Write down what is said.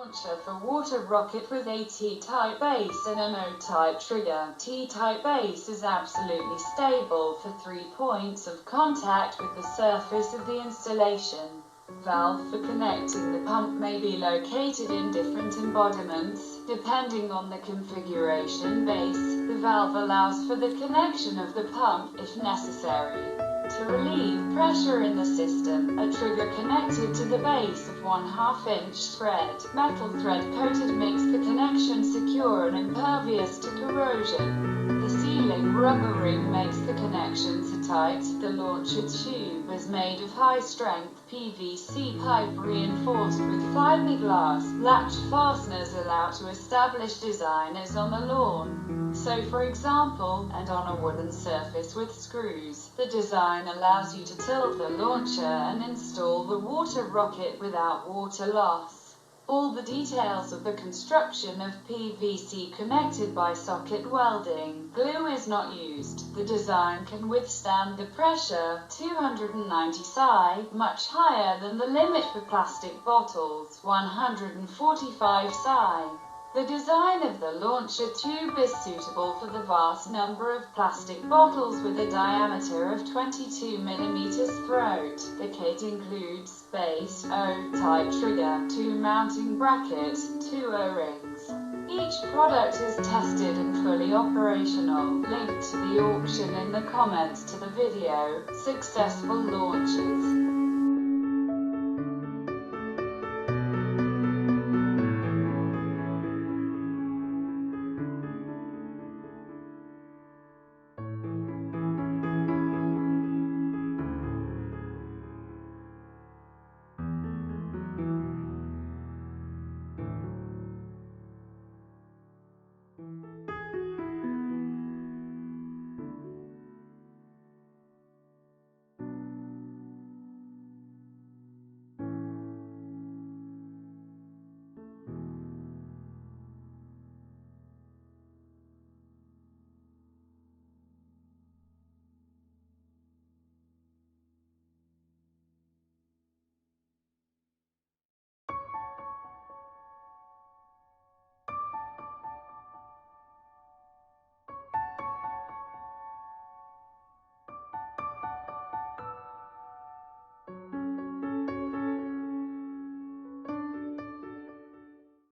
launcher for water rocket with a T-type base and an O-type trigger. T-type base is absolutely stable for 3 points of contact with the surface of the installation. Valve for connecting the pump may be located in different embodiments, depending on the configuration. Base. The valve allows for the connection of the pump, if necessary, to relieve pressure in the system. A trigger connected to the base of 1/2 inch thread. Metal thread coated makes the connection secure and impervious to corrosion. The sealing rubber ring makes the connections tight. The launcher tube is made of high-strength PVC pipe reinforced with fiberglass. Latch fasteners allow to establish designers on the lawn. So for example, and on a wooden surface with screws, the design allows you to tilt the launcher and install the water rocket without water loss. All the details of the construction of PVC connected by socket welding. Glue is not used. The design can withstand the pressure, 290 psi, much higher than the limit for plastic bottles, 145 psi. The design of the launcher tube is suitable for the vast number of plastic bottles with a diameter of 22 mm throat. The kit includes base, O-type trigger, 2 mounting brackets, 2 O-rings. Each product is tested and fully operational. Link to the auction in the comments to the video. Successful launches.